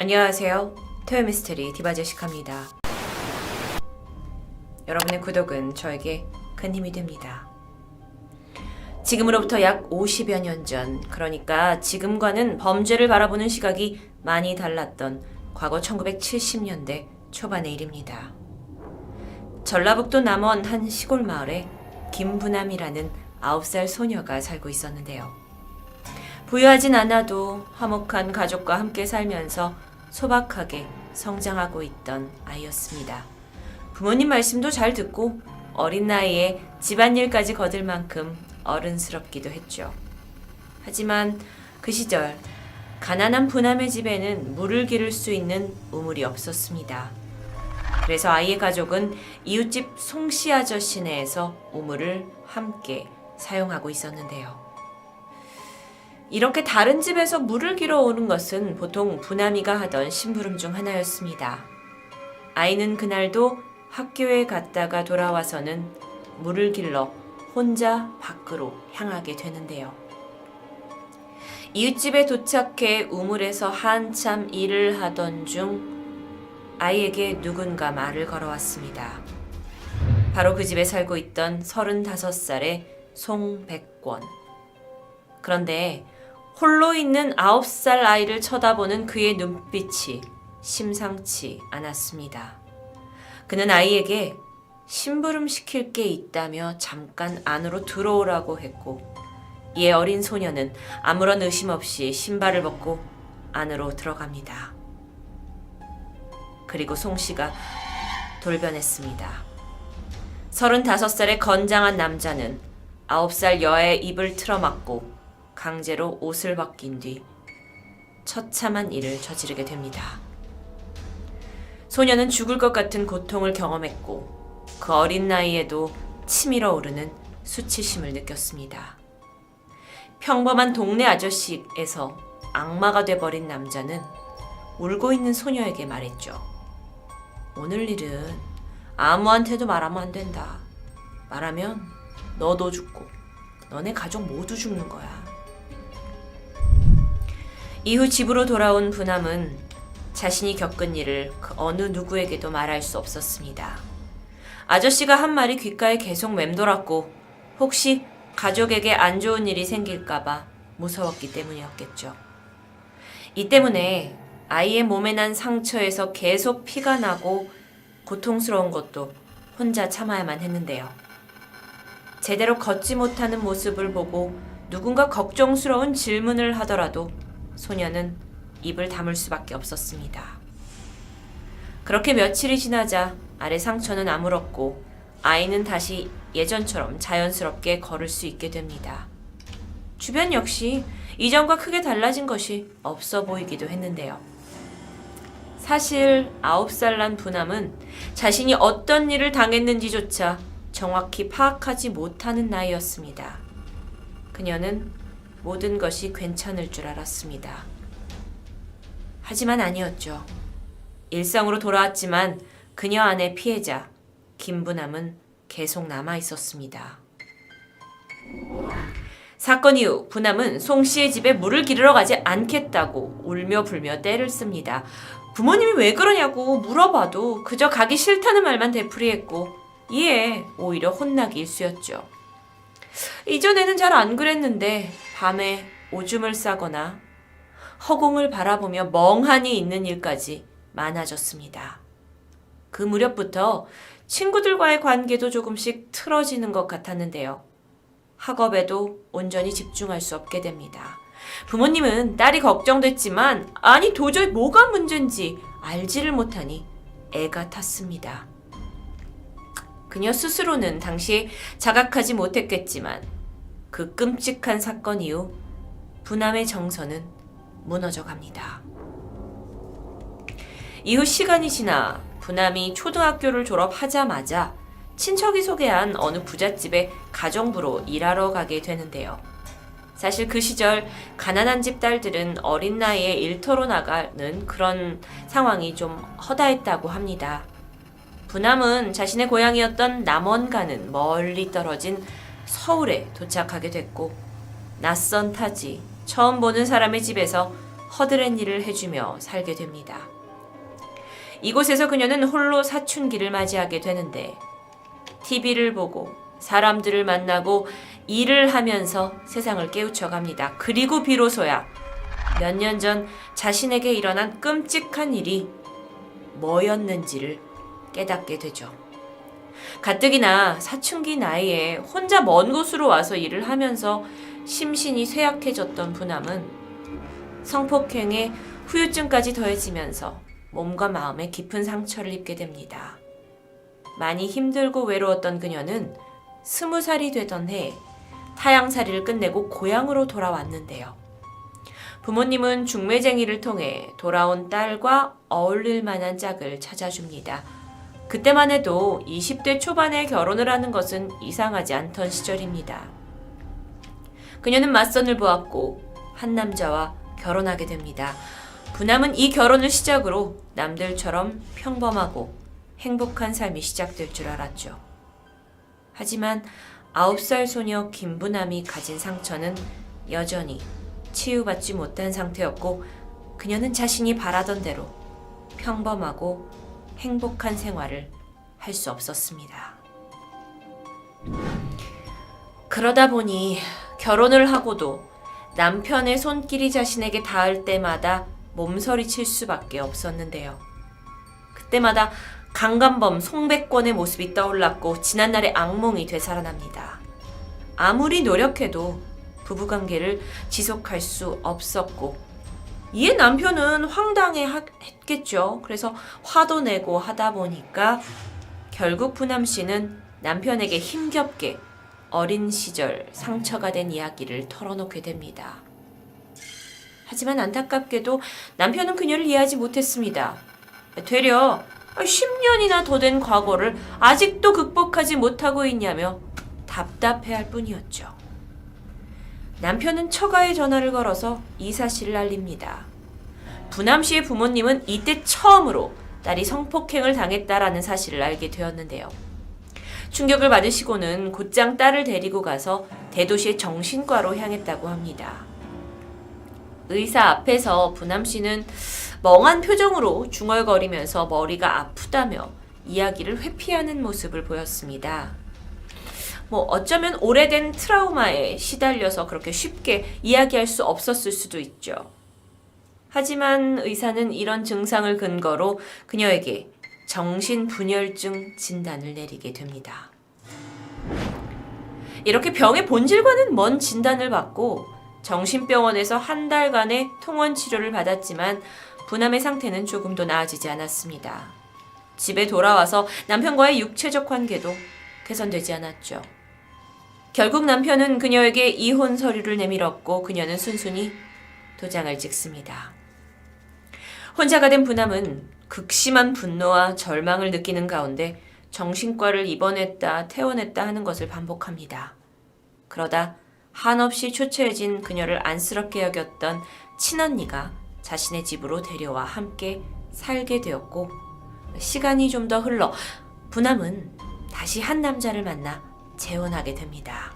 안녕하세요. 토요미스테리 디바제시카입니다. 여러분의 구독은 저에게 큰 힘이 됩니다. 지금으로부터 약 50여 년 전, 그러니까 지금과는 범죄를 바라보는 시각이 많이 달랐던 과거 1970년대 초반의 일입니다. 전라북도 남원 한 시골 마을에 김부남이라는 9살 소녀가 살고 있었는데요. 부유하진 않아도 화목한 가족과 함께 살면서 소박하게 성장하고 있던 아이였습니다. 부모님 말씀도 잘 듣고 어린 나이에 집안일까지 거들 만큼 어른스럽기도 했죠. 하지만 그 시절 가난한 부남의 집에는 물을 기를 수 있는 우물이 없었습니다. 그래서 아이의 가족은 이웃집 송씨 아저씨네에서 우물을 함께 사용하고 있었는데요. 이렇게 다른 집에서 물을 길어 오는 것은 보통 부남이가 하던 심부름 중 하나였습니다. 아이는 그날도 학교에 갔다가 돌아와서는 물을 길러 혼자 밖으로 향하게 되는데요. 이웃집에 도착해 우물에서 한참 일을 하던 중 아이에게 누군가 말을 걸어왔습니다. 바로 그 집에 살고 있던 35살의 송백권. 그런데 홀로 있는 9살 아이를 쳐다보는 그의 눈빛이 심상치 않았습니다. 그는 아이에게 심부름 시킬 게 있다며 잠깐 안으로 들어오라고 했고, 이에 어린 소녀는 아무런 의심 없이 신발을 벗고 안으로 들어갑니다. 그리고 송씨가 돌변했습니다. 35살의 건장한 남자는 9살 여아의 입을 틀어막고 강제로 옷을 벗긴 뒤 처참한 일을 저지르게 됩니다. 소녀는 죽을 것 같은 고통을 경험했고 그 어린 나이에도 치밀어 오르는 수치심을 느꼈습니다. 평범한 동네 아저씨에서 악마가 돼버린 남자는 울고 있는 소녀에게 말했죠. 오늘 일은 아무한테도 말하면 안 된다. 말하면 너도 죽고 너네 가족 모두 죽는 거야. 이후 집으로 돌아온 부남은 자신이 겪은 일을 그 어느 누구에게도 말할 수 없었습니다. 아저씨가 한 말이 귓가에 계속 맴돌았고 혹시 가족에게 안 좋은 일이 생길까봐 무서웠기 때문이었겠죠. 이 때문에 아이의 몸에 난 상처에서 계속 피가 나고 고통스러운 것도 혼자 참아야만 했는데요. 제대로 걷지 못하는 모습을 보고 누군가 걱정스러운 질문을 하더라도 소녀는 입을 다물 수밖에 없었습니다. 그렇게 며칠이 지나자 아래 상처는 아물었고 아이는 다시 예전처럼 자연스럽게 걸을 수 있게 됩니다. 주변 역시 이전과 크게 달라진 것이 없어 보이기도 했는데요. 사실 9살 난 부남은 자신이 어떤 일을 당했는지조차 정확히 파악하지 못하는 나이였습니다. 그녀는 모든 것이 괜찮을 줄 알았습니다. 하지만 아니었죠. 일상으로 돌아왔지만 그녀 안의 피해자 김부남은 계속 남아 있었습니다. 사건 이후 부남은 송씨의 집에 물을 기르러 가지 않겠다고 울며 불며 떼를 씁니다. 부모님이 왜 그러냐고 물어봐도 그저 가기 싫다는 말만 되풀이했고 이에 오히려 혼나기 일쑤였죠. 이전에는 잘 안 그랬는데 밤에 오줌을 싸거나 허공을 바라보며 멍하니 있는 일까지 많아졌습니다. 그 무렵부터 친구들과의 관계도 조금씩 틀어지는 것 같았는데요. 학업에도 온전히 집중할 수 없게 됩니다. 부모님은 딸이 걱정됐지만 아니 도저히 뭐가 문제인지 알지를 못하니 애가 탔습니다. 그녀 스스로는 당시에 자각하지 못했겠지만 그 끔찍한 사건 이후 부남의 정서는 무너져 갑니다. 이후 시간이 지나 부남이 초등학교를 졸업하자마자 친척이 소개한 어느 부잣집의 가정부로 일하러 가게 되는데요. 사실 그 시절 가난한 집 딸들은 어린 나이에 일터로 나가는 그런 상황이 좀 허다했다고 합니다. 부남은 자신의 고향이었던 남원과는 멀리 떨어진 서울에 도착하게 됐고 낯선 타지, 처음 보는 사람의 집에서 허드렛 일을 해주며 살게 됩니다. 이곳에서 그녀는 홀로 사춘기를 맞이하게 되는데 TV를 보고 사람들을 만나고 일을 하면서 세상을 깨우쳐갑니다. 그리고 비로소야 몇 년 전 자신에게 일어난 끔찍한 일이 뭐였는지를 깨닫게 되죠. 가뜩이나 사춘기 나이에 혼자 먼 곳으로 와서 일을 하면서 심신이 쇠약해졌던 부남은 성폭행에 후유증까지 더해지면서 몸과 마음에 깊은 상처를 입게 됩니다. 많이 힘들고 외로웠던 그녀는 20살이 되던 해 타향살이를 끝내고 고향으로 돌아왔는데요. 부모님은 중매쟁이를 통해 돌아온 딸과 어울릴 만한 짝을 찾아줍니다. 그때만 해도 20대 초반에 결혼을 하는 것은 이상하지 않던 시절입니다. 그녀는 맞선을 보았고 한 남자와 결혼하게 됩니다. 부남은 이 결혼을 시작으로 남들처럼 평범하고 행복한 삶이 시작될 줄 알았죠. 하지만 9살 소녀 김부남이 가진 상처는 여전히 치유받지 못한 상태였고 그녀는 자신이 바라던 대로 평범하고 행복한 생활을 할 수 없었습니다. 그러다 보니 결혼을 하고도 남편의 손길이 자신에게 닿을 때마다 몸서리칠 수밖에 없었는데요. 그때마다 강간범 송백권의 모습이 떠올랐고 지난날의 악몽이 되살아납니다. 아무리 노력해도 부부관계를 지속할 수 없었고 이에 남편은 황당해 했겠죠. 그래서 화도 내고 하다 보니까 결국 부남 씨는 남편에게 힘겹게 어린 시절 상처가 된 이야기를 털어놓게 됩니다. 하지만 안타깝게도 남편은 그녀를 이해하지 못했습니다. 되려 10년이나 더 된 과거를 아직도 극복하지 못하고 있냐며 답답해할 뿐이었죠. 남편은 처가에 전화를 걸어서 이 사실을 알립니다. 부남 씨의 부모님은 이때 처음으로 딸이 성폭행을 당했다라는 사실을 알게 되었는데요. 충격을 받으시고는 곧장 딸을 데리고 가서 대도시의 정신과로 향했다고 합니다. 의사 앞에서 부남 씨는 멍한 표정으로 중얼거리면서 머리가 아프다며 이야기를 회피하는 모습을 보였습니다. 어쩌면 오래된 트라우마에 시달려서 그렇게 쉽게 이야기할 수 없었을 수도 있죠. 하지만 의사는 이런 증상을 근거로 그녀에게 정신분열증 진단을 내리게 됩니다. 이렇게 병의 본질과는 먼 진단을 받고 정신병원에서 한 달간의 통원 치료를 받았지만 부남의 상태는 조금도 나아지지 않았습니다. 집에 돌아와서 남편과의 육체적 관계도 개선되지 않았죠. 결국 남편은 그녀에게 이혼 서류를 내밀었고 그녀는 순순히 도장을 찍습니다. 혼자가 된 부남은 극심한 분노와 절망을 느끼는 가운데 정신과를 입원했다 퇴원했다 하는 것을 반복합니다. 그러다 한없이 초췌해진 그녀를 안쓰럽게 여겼던 친언니가 자신의 집으로 데려와 함께 살게 되었고 시간이 좀 더 흘러 부남은 다시 한 남자를 만나 재혼하게 됩니다.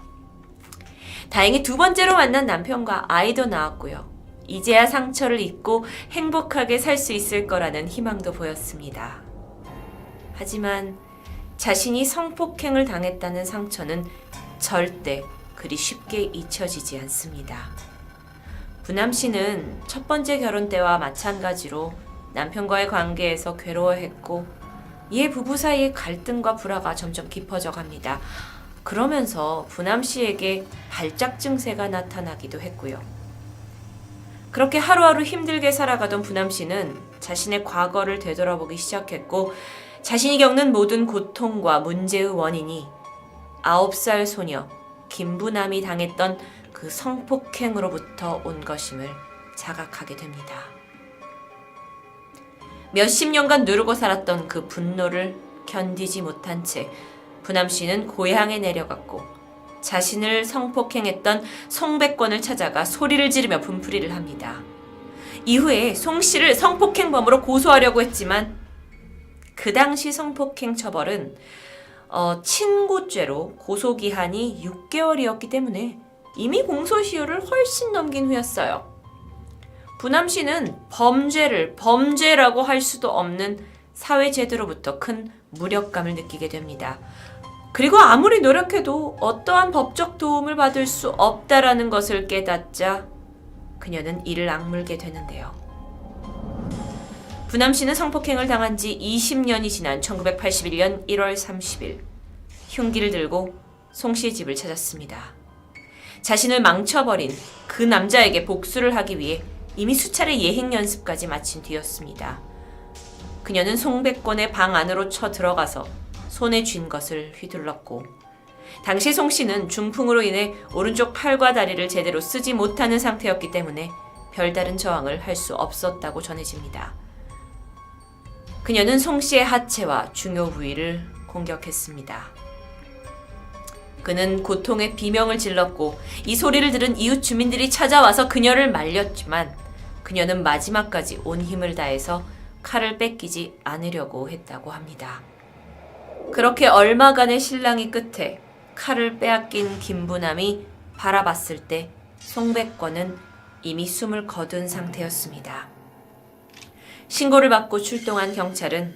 다행히 두 번째로 만난 남편과 아이도 낳았고요. 이제야 상처를 잊고 행복하게 살 수 있을 거라는 희망도 보였습니다. 하지만 자신이 성폭행을 당했다는 상처는 절대 그리 쉽게 잊혀지지 않습니다. 부남 씨는 첫 번째 결혼 때와 마찬가지로 남편과의 관계에서 괴로워했고 이에 부부 사이의 갈등과 불화가 점점 깊어져 갑니다. 그러면서 부남 씨에게 발작 증세가 나타나기도 했고요. 그렇게 하루하루 힘들게 살아가던 부남 씨는 자신의 과거를 되돌아보기 시작했고 자신이 겪는 모든 고통과 문제의 원인이 9살 소녀 김부남이 당했던 그 성폭행으로부터 온 것임을 자각하게 됩니다. 몇십 년간 누르고 살았던 그 분노를 견디지 못한 채 부남 씨는 고향에 내려갔고 자신을 성폭행했던 송백권을 찾아가 소리를 지르며 분풀이를 합니다. 이후에 송 씨를 성폭행범으로 고소하려고 했지만 그 당시 성폭행 처벌은 친고죄로 고소기한이 6개월이었기 때문에 이미 공소시효를 훨씬 넘긴 후였어요. 부남 씨는 범죄를 범죄라고 할 수도 없는 사회제도로부터 큰 무력감을 느끼게 됩니다. 그리고 아무리 노력해도 어떠한 법적 도움을 받을 수 없다라는 것을 깨닫자 그녀는 이를 악물게 되는데요. 부남 씨는 성폭행을 당한 지 20년이 지난 1981년 1월 30일 흉기를 들고 송 씨의 집을 찾았습니다. 자신을 망쳐버린 그 남자에게 복수를 하기 위해 이미 수차례 예행 연습까지 마친 뒤였습니다. 그녀는 송백권의 방 안으로 쳐 들어가서 손에 쥔 것을 휘둘렀고, 당시 송 씨는 중풍으로 인해 오른쪽 팔과 다리를 제대로 쓰지 못하는 상태였기 때문에 별다른 저항을 할 수 없었다고 전해집니다. 그녀는 송 씨의 하체와 중요 부위를 공격했습니다. 그는 고통의 비명을 질렀고 이 소리를 들은 이웃 주민들이 찾아와서 그녀를 말렸지만 그녀는 마지막까지 온 힘을 다해서 칼을 뺏기지 않으려고 했다고 합니다. 그렇게 얼마간의 실랑이 끝에 칼을 빼앗긴 김부남이 바라봤을 때 송백권은 이미 숨을 거둔 상태였습니다. 신고를 받고 출동한 경찰은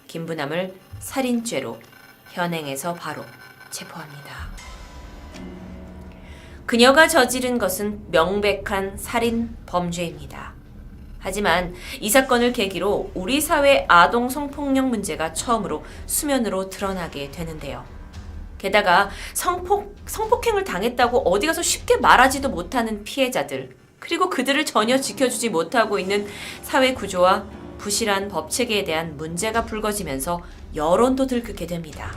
김부남을 살인죄로 현행에서 바로 체포합니다. 그녀가 저지른 것은 명백한 살인 범죄입니다. 하지만 이 사건을 계기로 우리 사회 아동 성폭력 문제가 처음으로 수면으로 드러나게 되는데요. 게다가 성폭행을 당했다고 어디 가서 쉽게 말하지도 못하는 피해자들, 그리고 그들을 전혀 지켜주지 못하고 있는 사회 구조와 부실한 법체계에 대한 문제가 불거지면서 여론도 들끓게 됩니다.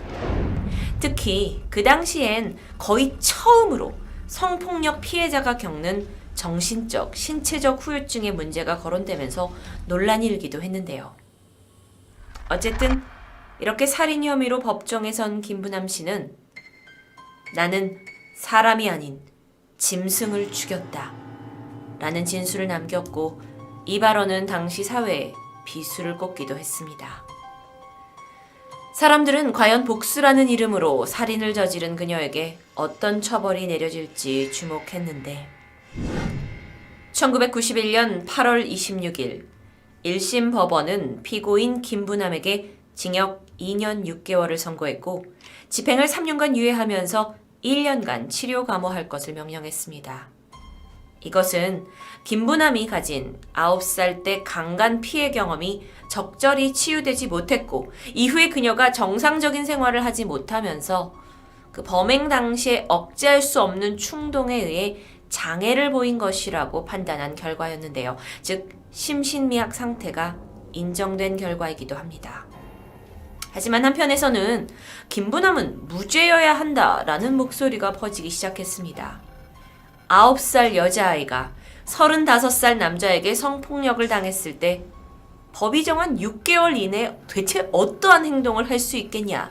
특히 그 당시엔 거의 처음으로 성폭력 피해자가 겪는 정신적, 신체적 후유증의 문제가 거론되면서 논란이 일기도 했는데요. 어쨌든 이렇게 살인 혐의로 법정에 선 김부남 씨는 나는 사람이 아닌 짐승을 죽였다 라는 진술을 남겼고, 이 발언은 당시 사회에 비수를 꽂기도 했습니다. 사람들은 과연 복수라는 이름으로 살인을 저지른 그녀에게 어떤 처벌이 내려질지 주목했는데 1991년 8월 26일 1심 법원은 피고인 김부남에게 징역 2년 6개월을 선고했고 집행을 3년간 유예하면서 1년간 치료 감호할 것을 명령했습니다. 이것은 김부남이 가진 9살 때 강간 피해 경험이 적절히 치유되지 못했고 이후에 그녀가 정상적인 생활을 하지 못하면서 그 범행 당시에 억제할 수 없는 충동에 의해 장애를 보인 것이라고 판단한 결과였는데요. 즉 심신미약 상태가 인정된 결과이기도 합니다. 하지만 한편에서는 김부남은 무죄여야 한다라는 목소리가 퍼지기 시작했습니다. 9살 여자아이가 35살 남자에게 성폭력을 당했을 때 법이 정한 6개월 이내 대체 어떠한 행동을 할 수 있겠냐?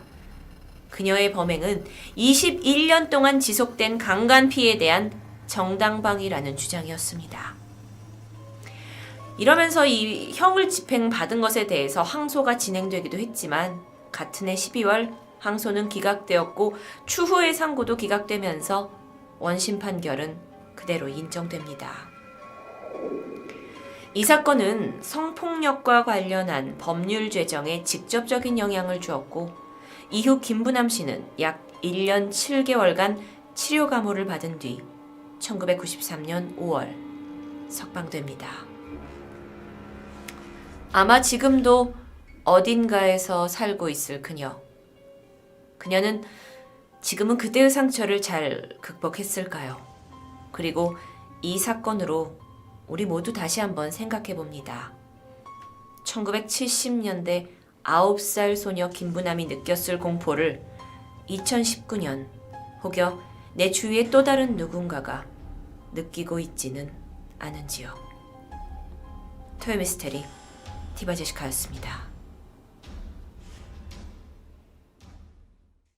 그녀의 범행은 21년 동안 지속된 강간 피해에 대한 정당방위라는 주장이었습니다. 이러면서 이 형을 집행받은 것에 대해서 항소가 진행되기도 했지만 같은 해 12월 항소는 기각되었고 추후의 상고도 기각되면서 원심 판결은 그대로 인정됩니다. 이 사건은 성폭력과 관련한 법률 제정에 직접적인 영향을 주었고 이후 김부남 씨는 약 1년 7개월간 치료 감호를 받은 뒤 1993년 5월 석방됩니다. 아마 지금도 어딘가에서 살고 있을 그녀. 그녀는 지금은 그때의 상처를 잘 극복했을까요? 그리고 이 사건으로 우리 모두 다시 한번 생각해 봅니다. 1970년대 9살 소녀 김부남이 느꼈을 공포를 2019년 혹여 내 주위의 또 다른 누군가가 느끼고 있지는 않은지요. 토요미스테리 디바제시카였습니다.